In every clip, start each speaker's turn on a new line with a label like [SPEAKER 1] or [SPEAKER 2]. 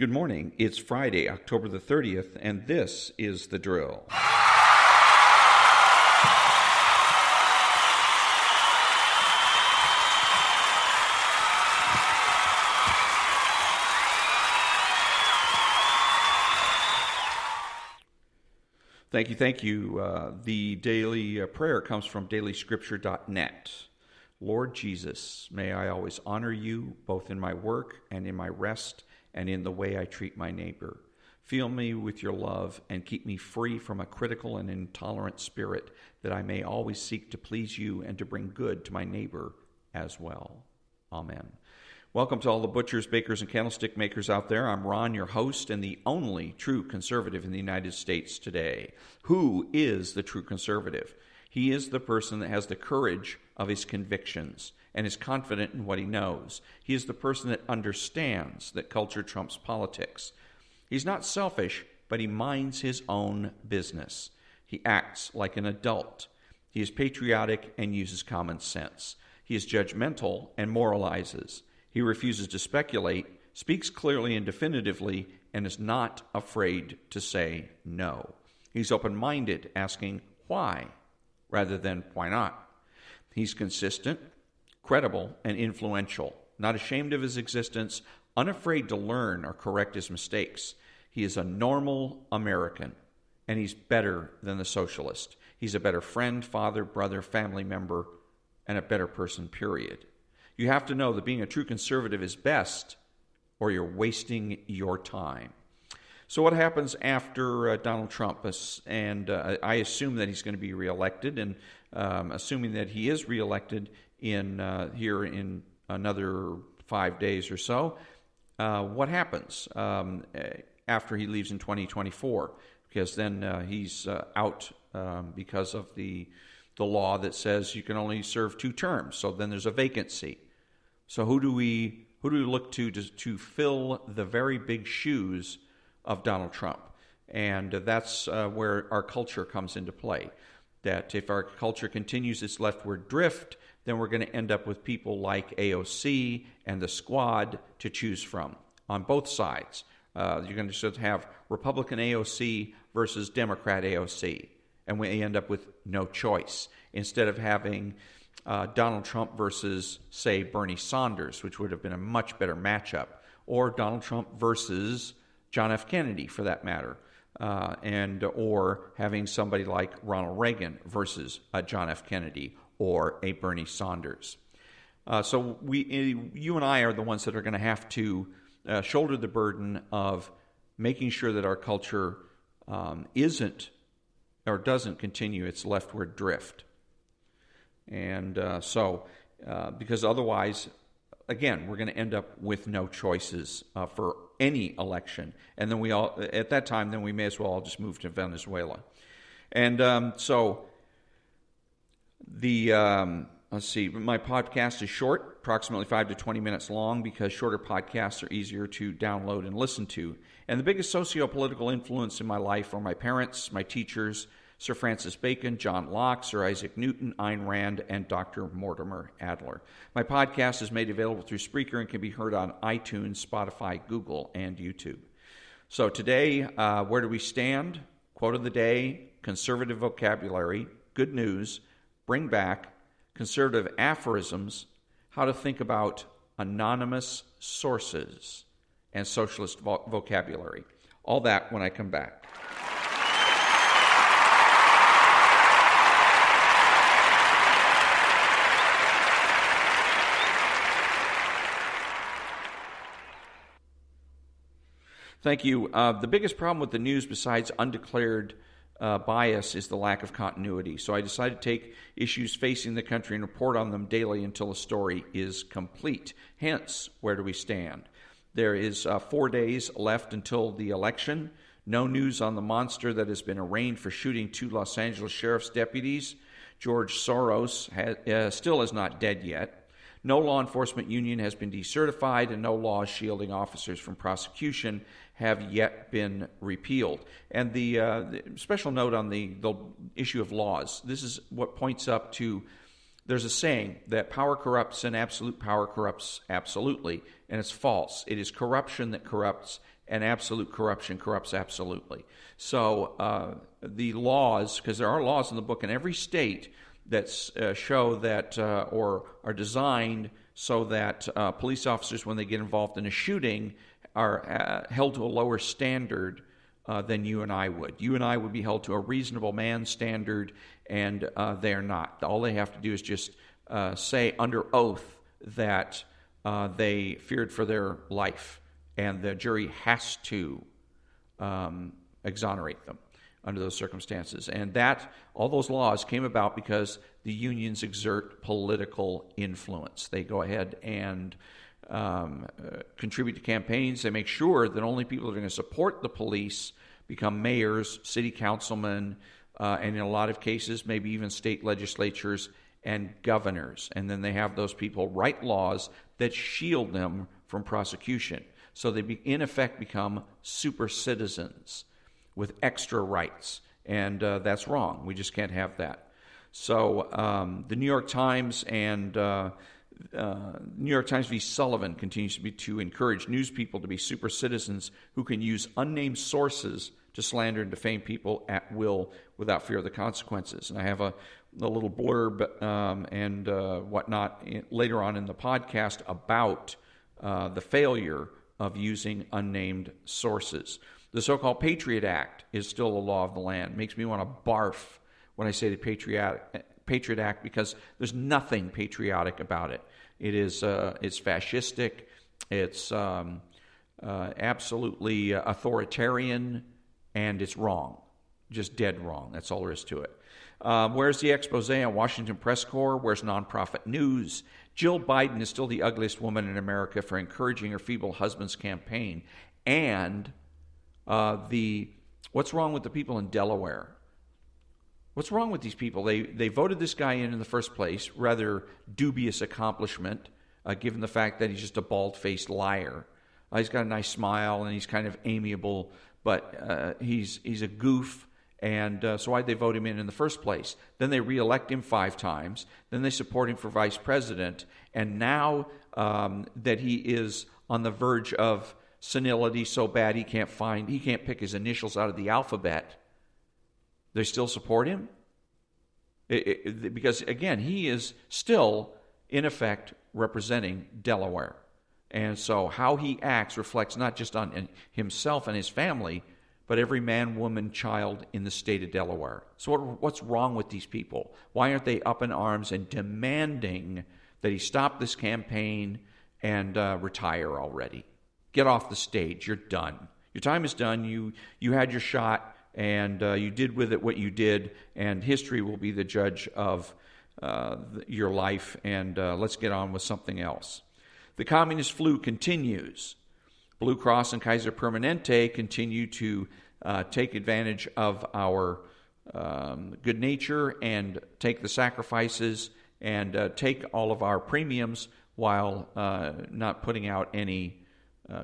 [SPEAKER 1] Good morning. It's Friday, October the 30th, and this is The Drill. Thank you. The daily prayer comes from dailyscripture.net. Lord Jesus, may I always honor you, both in my work and in my rest, and in the way I treat my neighbor. Fill me with your love and keep me free from a critical and intolerant spirit, that I may always seek to please you and to bring good to my neighbor as well. Amen. Welcome to all the butchers, bakers, and candlestick makers out there. I'm Ron, your host, and the only true conservative in the United States today. Who is the true conservative? He is the person that has the courage of his convictions and is confident in what he knows. He is the person that understands that culture trumps politics. He's not selfish, but he minds his own business. He acts like an adult. He is patriotic and uses common sense. He is judgmental and moralizes. He refuses to speculate, speaks clearly and definitively, and is not afraid to say no. He's open-minded, asking why rather than why not. He's consistent, credible, and influential, not ashamed of his existence, unafraid to learn or correct his mistakes. He is a normal American, and he's better than the socialist. He's a better friend, father, brother, family member, and a better person, period. You have to know that being a true conservative is best, or you're wasting your time. So what happens after Donald Trump? And I assume that he's going to be reelected, and assuming that he is reelected here in another 5 days or so, what happens after he leaves in 2024? Because then he's out because of the law that says you can only serve 2 terms. So then there's a vacancy. So who do we look to fill the very big shoes of Donald Trump? And that's where our culture comes into play. That if our culture continues its leftward drift, then we're going to end up with people like AOC and the Squad to choose from on both sides. You're going to just have Republican AOC versus Democrat AOC, and we end up with no choice. Instead of having Donald Trump versus, say, Bernie Sanders, which would have been a much better matchup, or Donald Trump versus John F. Kennedy, for that matter, or having somebody like Ronald Reagan versus John F. Kennedy or a Bernie Sanders. So you and I are the ones that are going to have to shoulder the burden of making sure that our culture isn't or doesn't continue its leftward drift. And because otherwise, again, we're going to end up with no choices for any election. And then at that time, we may as well all just move to Venezuela. And let's see, my podcast is short, approximately 5 to 20 minutes long, because shorter podcasts are easier to download and listen to. And the biggest socio-political influence in my life are my parents, my teachers, Sir Francis Bacon, John Locke, Sir Isaac Newton, Ayn Rand, and Dr. Mortimer Adler. My podcast is made available through Spreaker and can be heard on iTunes, Spotify, Google, and YouTube. So today, where do we stand? Quote of the day: conservative vocabulary, good news, bring back, conservative aphorisms, how to think about anonymous sources, and socialist vocabulary. All that when I come back. Thank you. The biggest problem with the news, besides undeclared bias, is the lack of continuity. So I decided to take issues facing the country and report on them daily until the story is complete. Hence, where do we stand? There is 4 days left until the election. No news on the monster that has been arraigned for shooting 2 Los Angeles sheriff's deputies. George Soros still is not dead yet. No law enforcement union has been decertified, and no laws shielding officers from prosecution have yet been repealed. And the special note on the issue of laws, this is what points up to there's a saying that power corrupts and absolute power corrupts absolutely, and it's false. It is corruption that corrupts, and absolute corruption corrupts absolutely. So the laws, because there are laws in the book in every state that show that or are designed so that police officers, when they get involved in a shooting, are held to a lower standard than you and I would. You and I would be held to a reasonable man standard, and they are not. All they have to do is just say under oath that they feared for their life, and the jury has to exonerate them under those circumstances. And all those laws came about because the unions exert political influence. They go ahead and contribute to campaigns. They make sure that only people that are going to support the police become mayors, city councilmen, and in a lot of cases, maybe even state legislatures and governors. And then they have those people write laws that shield them from prosecution. So they, in effect, become super citizens with extra rights. And that's wrong. We just can't have that. So the New York Times and New York Times v. Sullivan continues to encourage news people to be super citizens who can use unnamed sources to slander and defame people at will without fear of the consequences. And I have a little blurb and whatnot later on in the podcast about the failure of using unnamed sources. The so-called Patriot Act is still a law of the land. It makes me want to barf when I say the Patriot Act, because there's nothing patriotic about it. It's fascistic. It's absolutely authoritarian, and it's wrong, just dead wrong. That's all there is to it. Where's the expose on Washington Press Corps? Where's nonprofit news? Jill Biden is still the ugliest woman in America for encouraging her feeble husband's campaign. And what's wrong with the people in Delaware? What's wrong with these people? They voted this guy in the first place, rather dubious accomplishment, given the fact that he's just a bald-faced liar. He's got a nice smile and he's kind of amiable, but he's a goof, and so why'd they vote him in the first place? Then they reelect him 5 times. Then they support him for vice president, and now that he is on the verge of senility so bad he can't pick his initials out of the alphabet, they still support him? Because, again, he is still, in effect, representing Delaware. And so how he acts reflects not just on himself and his family, but every man, woman, child in the state of Delaware. So what's wrong with these people? Why aren't they up in arms and demanding that he stop this campaign and retire already? Get off the stage. You're done. Your time is done. You had your shot, and you did with it what you did, and history will be the judge of your life, and let's get on with something else. The communist flu continues. Blue Cross and Kaiser Permanente continue to take advantage of our good nature and take the sacrifices and take all of our premiums while not putting out any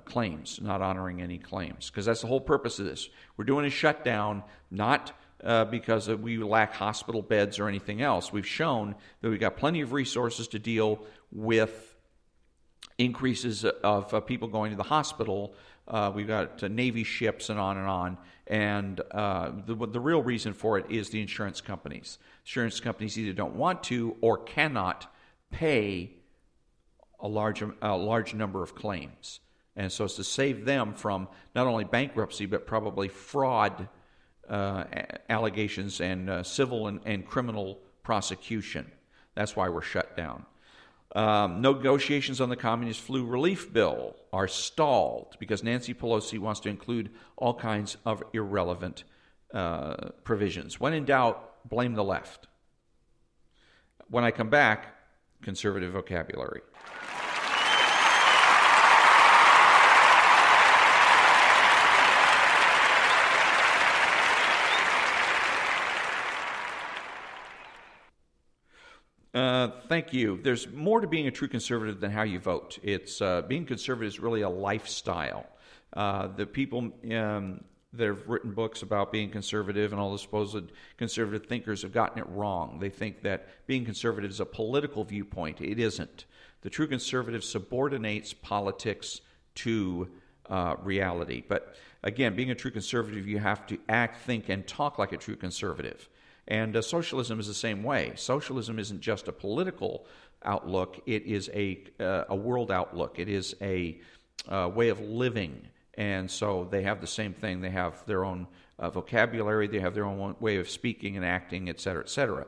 [SPEAKER 1] claims, not honoring any claims, because that's the whole purpose of this. We're doing a shutdown, not because we lack hospital beds or anything else. We've shown that we've got plenty of resources to deal with increases of people going to the hospital. We've got Navy ships and on. And the real reason for it is the insurance companies. Insurance companies either don't want to or cannot pay a large number of claims. And so it's to save them from not only bankruptcy, but probably fraud allegations and civil and criminal prosecution. That's why we're shut down. Negotiations on the communist flu relief bill are stalled because Nancy Pelosi wants to include all kinds of irrelevant provisions. When in doubt, blame the left. When I come back, conservative vocabulary. Thank you. There's more to being a true conservative than how you vote. It's being conservative is really a lifestyle. The people that have written books about being conservative, and all the supposed conservative thinkers have gotten it wrong. They think that being conservative is a political viewpoint. It isn't. The true conservative subordinates politics to reality. But again, being a true conservative, you have to act, think, and talk like a true conservative. And socialism is the same way. Socialism isn't just a political outlook. It is a world outlook. It is a way of living. And so they have the same thing. They have their own vocabulary. They have their own way of speaking and acting, et cetera, et cetera.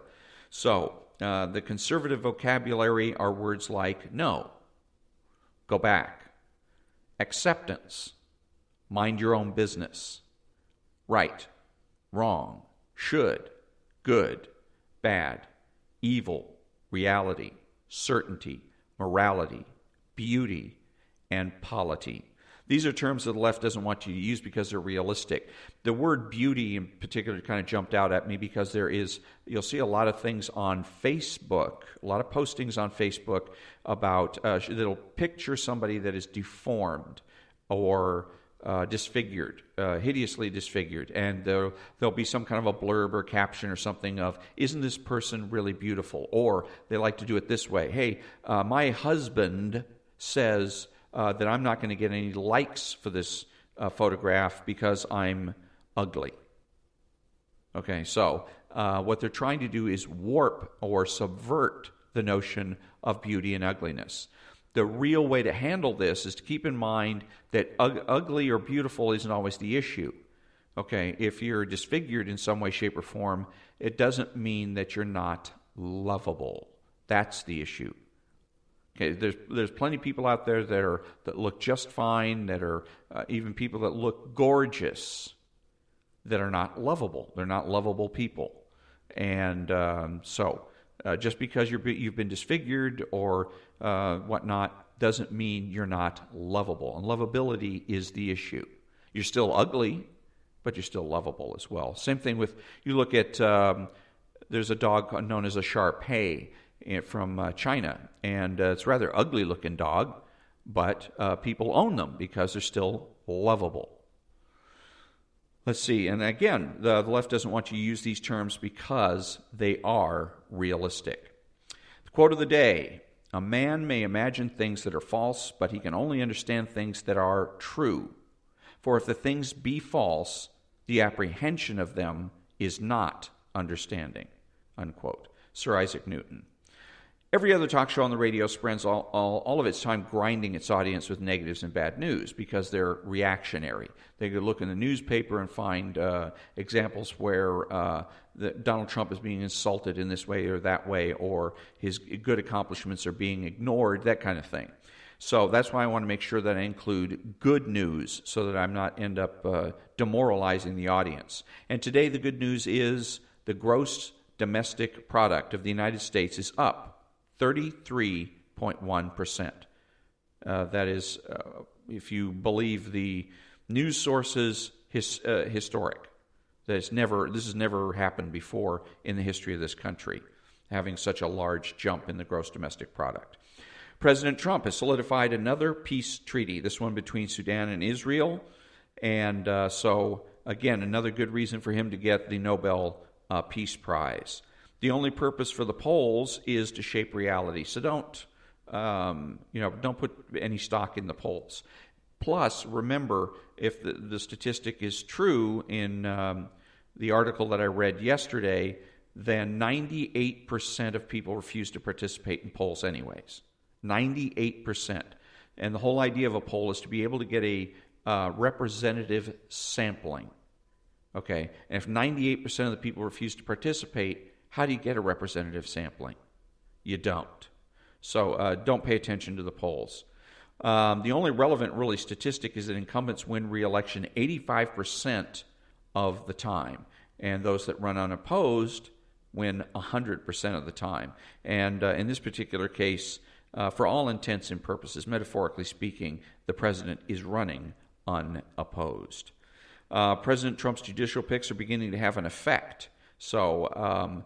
[SPEAKER 1] So the conservative vocabulary are words like no, go back, acceptance, mind your own business, right, wrong, should, good, bad, evil, reality, certainty, morality, beauty, and polity. These are terms that the left doesn't want you to use because they're realistic. The word beauty in particular kind of jumped out at me because you'll see a lot of things on Facebook, a lot of postings on Facebook about, that'll picture somebody that is deformed or disfigured, hideously disfigured, and there'll be some kind of a blurb or caption or something of, isn't this person really beautiful? Or they like to do it this way, hey, my husband says that I'm not going to get any likes for this photograph because I'm ugly. Okay, so what they're trying to do is warp or subvert the notion of beauty and ugliness. The real way to handle this is to keep in mind that ugly or beautiful isn't always the issue. Okay, if you're disfigured in some way, shape, or form, it doesn't mean that you're not lovable. That's the issue. Okay, there's plenty of people out there that look just fine, that are even people that look gorgeous, that are not lovable. They're not lovable people, and so just because you've been disfigured or whatnot doesn't mean you're not lovable. And lovability is the issue. You're still ugly, but you're still lovable as well. Same thing with, you look at there's a dog known as a Shar-Pei from China, and it's a rather ugly looking dog, but people own them because they're still lovable. Let's see, and again, the left doesn't want you to use these terms because they are realistic. The quote of the day: a man may imagine things that are false, but he can only understand things that are true. For if the things be false, the apprehension of them is not understanding. Unquote. Sir Isaac Newton. Every other talk show on the radio spends all of its time grinding its audience with negatives and bad news because they're reactionary. They could look in the newspaper and find examples where Donald Trump is being insulted in this way or that way, or his good accomplishments are being ignored, that kind of thing. So that's why I want to make sure that I include good news so that I'm not end up demoralizing the audience. And today the good news is the gross domestic product of the United States is up 33.1%. That is, if you believe the news sources, historic. This has never happened before in the history of this country, having such a large jump in the gross domestic product. President Trump has solidified another peace treaty, this one between Sudan and Israel, and so, again, another good reason for him to get the Nobel Peace Prize. The only purpose for the polls is to shape reality. So don't put any stock in the polls. Plus, remember, if the statistic is true in the article that I read yesterday, then 98% of people refuse to participate in polls anyways. 98%. And the whole idea of a poll is to be able to get a representative sampling. Okay, and if 98% of the people refuse to participate, how do you get a representative sampling? You don't. So don't pay attention to the polls. The only relevant, really, statistic is that incumbents win re-election 85% of the time, and those that run unopposed win 100% of the time. And in this particular case, for all intents and purposes, metaphorically speaking, the president is running unopposed. President Trump's judicial picks are beginning to have an effect. So,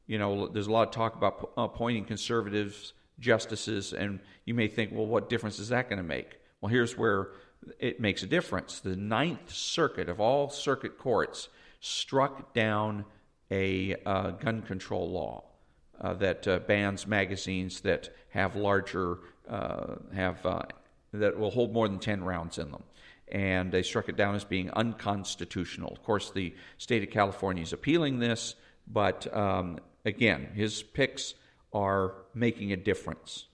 [SPEAKER 1] there's a lot of talk about appointing conservatives, justices, and you may think, well, what difference is that going to make? Well, here's where it makes a difference. The Ninth Circuit of all circuit courts struck down a gun control law that bans magazines that have larger, that will hold more than 10 rounds in them. And they struck it down as being unconstitutional. Of course, the state of California is appealing this, but again, his picks are making a difference.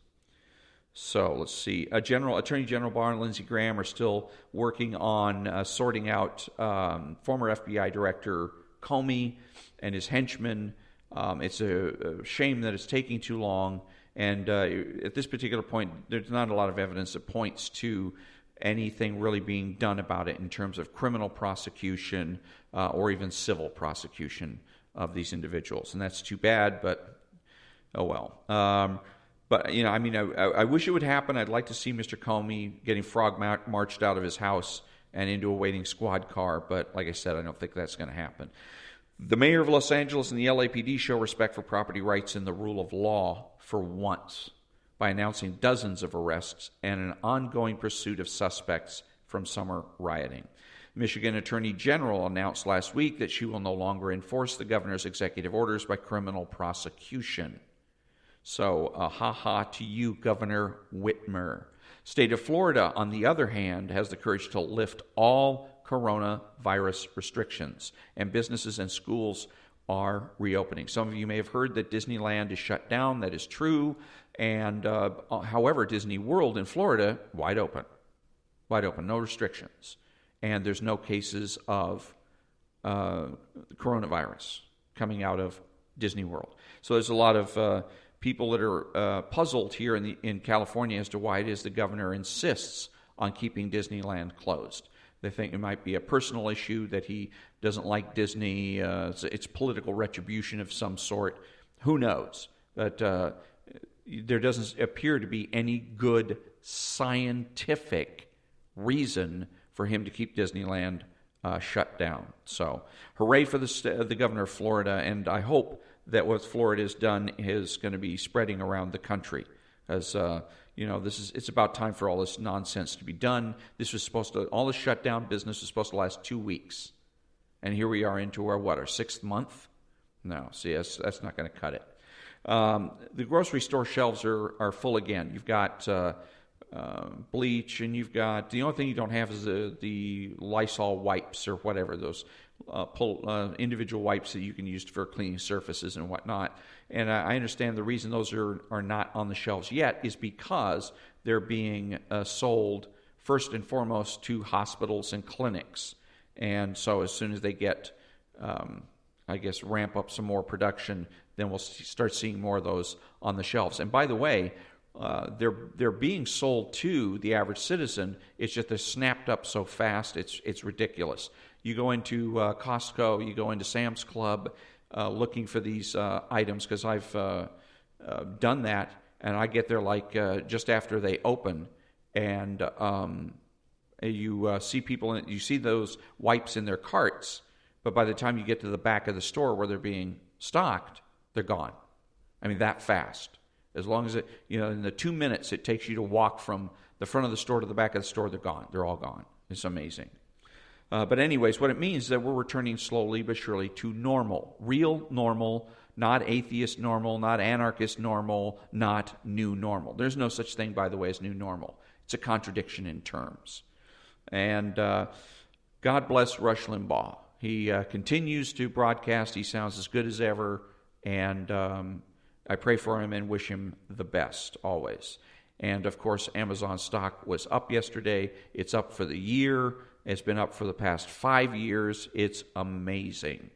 [SPEAKER 1] So let's see. Attorney General Barr and Lindsey Graham are still working on sorting out former FBI Director Comey and his henchmen. It's a shame that it's taking too long. And at this particular point, there's not a lot of evidence that points to anything really being done about it in terms of criminal prosecution or even civil prosecution of these individuals. And that's too bad, but oh well. But, you know, I mean, I wish it would happen. I'd like to see Mr. Comey getting marched out of his house and into a waiting squad car. But like I said, I don't think that's going to happen. The mayor of Los Angeles and the LAPD show respect for property rights and the rule of law for once by announcing dozens of arrests and an ongoing pursuit of suspects from summer rioting. Michigan Attorney General announced last week that she will no longer enforce the governor's executive orders by criminal prosecution. So, ha-ha to you, Governor Whitmer. State of Florida, on the other hand, has the courage to lift all coronavirus restrictions, and businesses and schools are reopening. Some of you may have heard that Disneyland is shut down. That is true. And however, Disney World in Florida, wide open, no restrictions. And there's no cases of coronavirus coming out of Disney World. So there's a lot of people that are puzzled here in California as to why it is the governor insists on keeping Disneyland closed. They think it might be a personal issue, that he doesn't like Disney. It's political retribution of some sort. Who knows? But there doesn't appear to be any good scientific reason for him to keep Disneyland shut down. So, hooray for the governor of Florida, and I hope that what Florida has done is going to be spreading around the country. As it's about time for all this nonsense to be done. All the shutdown business was supposed to last 2 weeks, and here we are into our sixth month. No, see, that's not going to cut it. The grocery store shelves are full again. You've got bleach, and you've got, the only thing you don't have is the Lysol wipes or whatever, those individual wipes that you can use for cleaning surfaces and whatnot. And I understand the reason those are not on the shelves yet is because they're being sold first and foremost to hospitals and clinics. And so as soon as they get, ramp up some more production, then we'll start seeing more of those on the shelves. And by the way, they're being sold to the average citizen. It's just they're snapped up so fast, it's ridiculous. You go into Costco, you go into Sam's Club, looking for these items, because I've done that, and I get there just after they open, and you see people, you see those wipes in their carts, but by the time you get to the back of the store where they're being stocked, they're gone. I mean, that fast. As long as in the 2 minutes it takes you to walk from the front of the store to the back of the store, they're gone. They're all gone. It's amazing. But anyways, what it means is that we're returning slowly but surely to normal. Real normal, not atheist normal, not anarchist normal, not new normal. There's no such thing, by the way, as new normal. It's a contradiction in terms. And God bless Rush Limbaugh. He continues to broadcast. He sounds as good as ever. And I pray for him and wish him the best always. And, of course, Amazon stock was up yesterday. It's up for the year. It's been up for the past 5 years. It's amazing.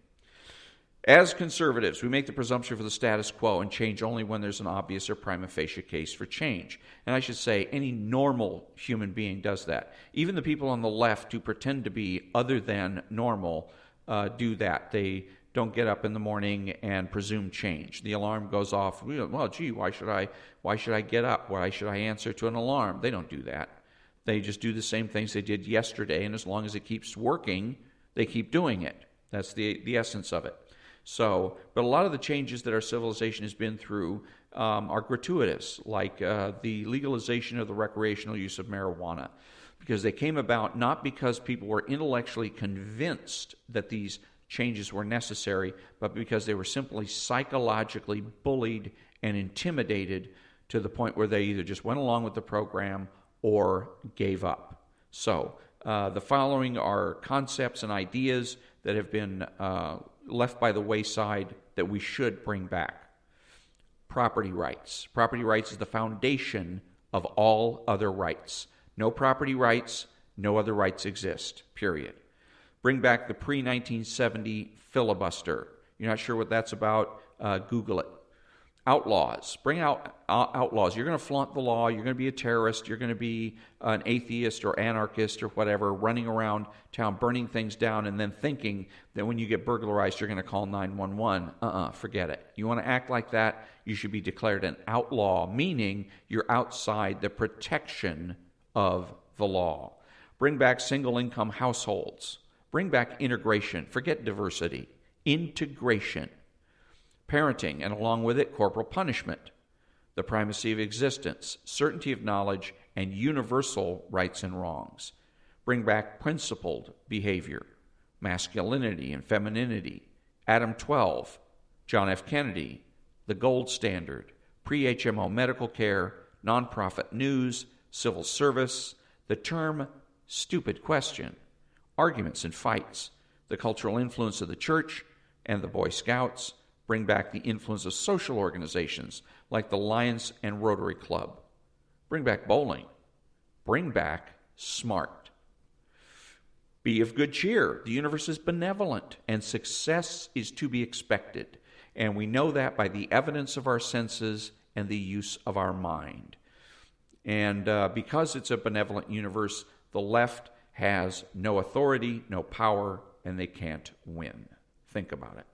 [SPEAKER 1] As conservatives, we make the presumption for the status quo and change only when there's an obvious or prima facie case for change. And I should say, any normal human being does that. Even the people on the left who pretend to be other than normal do that. They don't get up in the morning and presume change. The alarm goes off. Well, gee, why should I get up? Why should I answer to an alarm? They don't do that. They just do the same things they did yesterday, and as long as it keeps working, they keep doing it. That's the essence of it. So, but a lot of the changes that our civilization has been through are gratuitous, like the legalization of the recreational use of marijuana. because they came about not because people were intellectually convinced that these changes were necessary, but because they were simply psychologically bullied and intimidated to the point where they either just went along with the program or gave up. So the following are concepts and ideas that have been left by the wayside that we should bring back. Property rights. Property rights is the foundation of all other rights. No property rights, no other rights exist, period. Bring back the pre-1970 filibuster. You're not sure what that's about? Google it. Outlaws. Bring out outlaws. You're going to flaunt the law. You're going to be a terrorist. You're going to be an atheist or anarchist or whatever, running around town, burning things down, and then thinking that when you get burglarized, you're going to call 911. Forget it. You want to act like that, you should be declared an outlaw, meaning you're outside the protection of the law. Bring back single-income households. Bring back integration. Forget diversity. Integration. Parenting, and along with it, corporal punishment. The primacy of existence, certainty of knowledge, and universal rights and wrongs. Bring back principled behavior, masculinity and femininity, Adam 12, John F. Kennedy, the gold standard, pre-HMO medical care, nonprofit news, civil service, the term stupid question, arguments and fights, the cultural influence of the church and the Boy Scouts. Bring back the influence of social organizations like the Lions and Rotary Club. Bring back bowling. Bring back SMART. Be of good cheer. The universe is benevolent, and success is to be expected. And we know that by the evidence of our senses and the use of our mind. And because it's a benevolent universe, the left has no authority, no power, and they can't win. Think about it.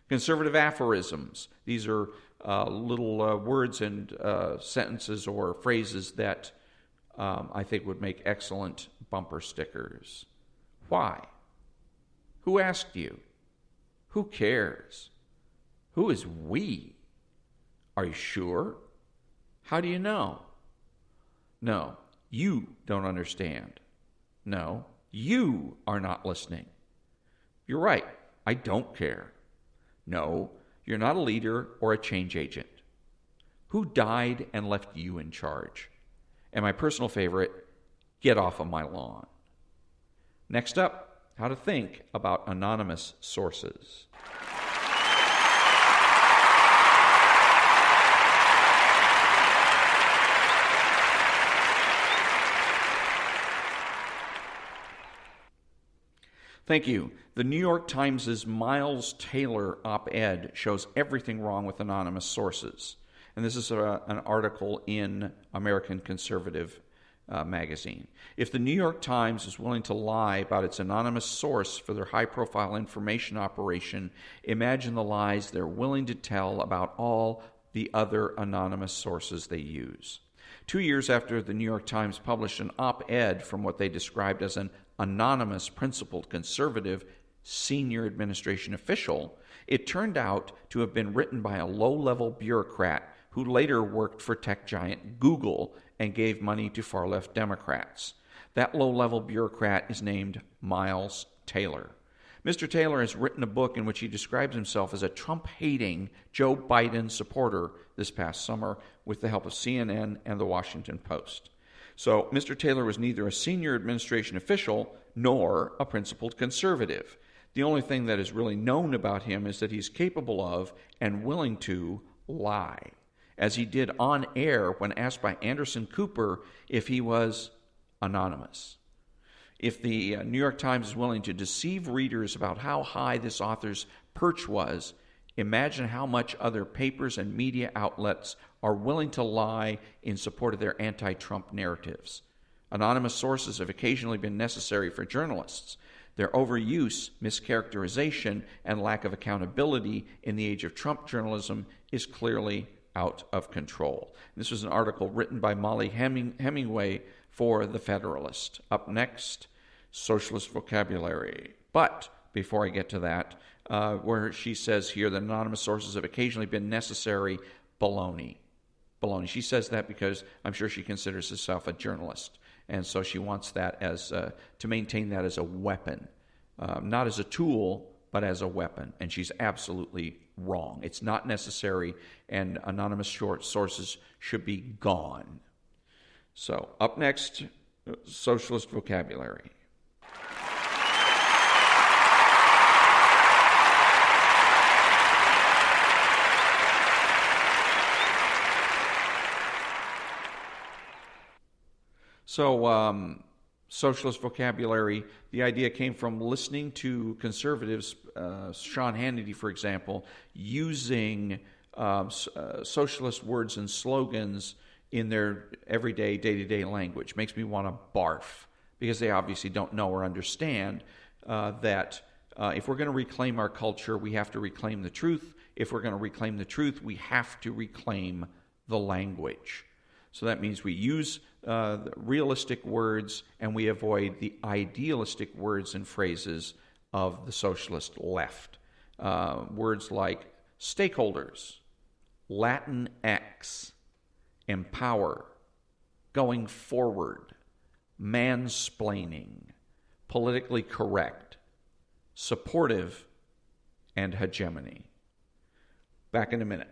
[SPEAKER 1] Conservative aphorisms. These are little words and sentences or phrases that I think would make excellent bumper stickers. Why? Who asked you? Who cares? Who is we? Are you sure? How do you know? No, you don't understand. No, you are not listening. You're right, I don't care. No, you're not a leader or a change agent. Who died and left you in charge? And my personal favorite, get off of my lawn. Next up, how to think about anonymous sources. Thank you. The New York Times' Miles Taylor op-ed shows everything wrong with anonymous sources. And this is an article in American Conservative magazine. If the New York Times is willing to lie about its anonymous source for their high-profile information operation, imagine the lies they're willing to tell about all the other anonymous sources they use. 2 years after the New York Times published an op-ed from what they described as an anonymous, principled, conservative senior administration official, it turned out to have been written by a low-level bureaucrat who later worked for tech giant Google and gave money to far-left Democrats. That low-level bureaucrat is named Miles Taylor. Mr. Taylor has written a book in which he describes himself as a Trump-hating Joe Biden supporter this past summer with the help of CNN and the Washington Post. So Mr. Taylor was neither a senior administration official nor a principled conservative. The only thing that is really known about him is that he's capable of and willing to lie, as he did on air when asked by Anderson Cooper if he was anonymous. If the New York Times is willing to deceive readers about how high this author's perch was, imagine how much other papers and media outlets are willing to lie in support of their anti-Trump narratives. Anonymous sources have occasionally been necessary for journalists. Their overuse, mischaracterization, and lack of accountability in the age of Trump journalism is clearly out of control. This was an article written by Molly Hemingway for The Federalist. Up next, socialist vocabulary. But before I get to that, where she says here that anonymous sources have occasionally been necessary, baloney. Baloney. She says that because I'm sure she considers herself a journalist. And so she wants that as to maintain that as a weapon, not as a tool, but as a weapon. And she's absolutely wrong. It's not necessary, and anonymous short sources should be gone. So up next, socialist vocabulary. So, socialist vocabulary, the idea came from listening to conservatives, Sean Hannity, for example, using socialist words and slogans in their everyday, day-to-day language. Makes me want to barf, because they obviously don't know or understand that if we're going to reclaim our culture, we have to reclaim the truth. If we're going to reclaim the truth, we have to reclaim the language. So that means we use the realistic words and we avoid the idealistic words and phrases of the socialist left. Words like stakeholders, Latin X, empower, going forward, mansplaining, politically correct, supportive, and hegemony. Back in a minute.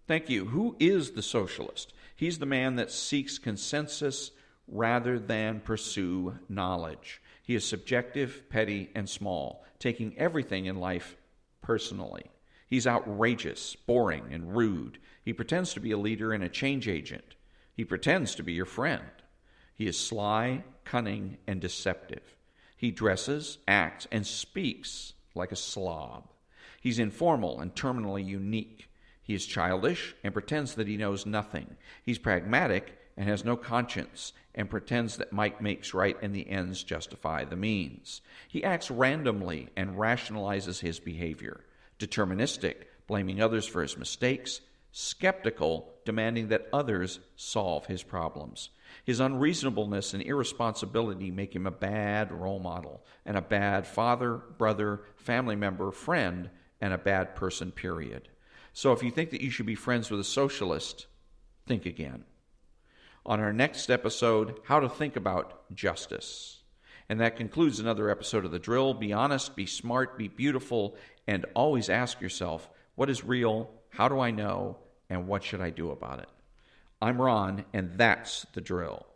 [SPEAKER 1] Thank you. Who is the socialist? He's the man that seeks consensus rather than pursue knowledge. He is subjective, petty, and small, taking everything in life personally. He's outrageous, boring, and rude. He pretends to be a leader and a change agent. He pretends to be your friend. He is sly, cunning, and deceptive. He dresses, acts, and speaks like a slob. He's informal and terminally unique. He is childish and pretends that he knows nothing. He's pragmatic and has no conscience and pretends that might makes right and the ends justify the means. He acts randomly and rationalizes his behavior. Deterministic, blaming others for his mistakes. Skeptical, demanding that others solve his problems. His unreasonableness and irresponsibility make him a bad role model and a bad father, brother, family member, friend, and a bad person, period. So if you think that you should be friends with a socialist, think again. On our next episode, how to think about justice. And that concludes another episode of The Drill. Be honest, be smart, be beautiful, and always ask yourself, what is real, how do I know, and what should I do about it? I'm Ron, and that's The Drill.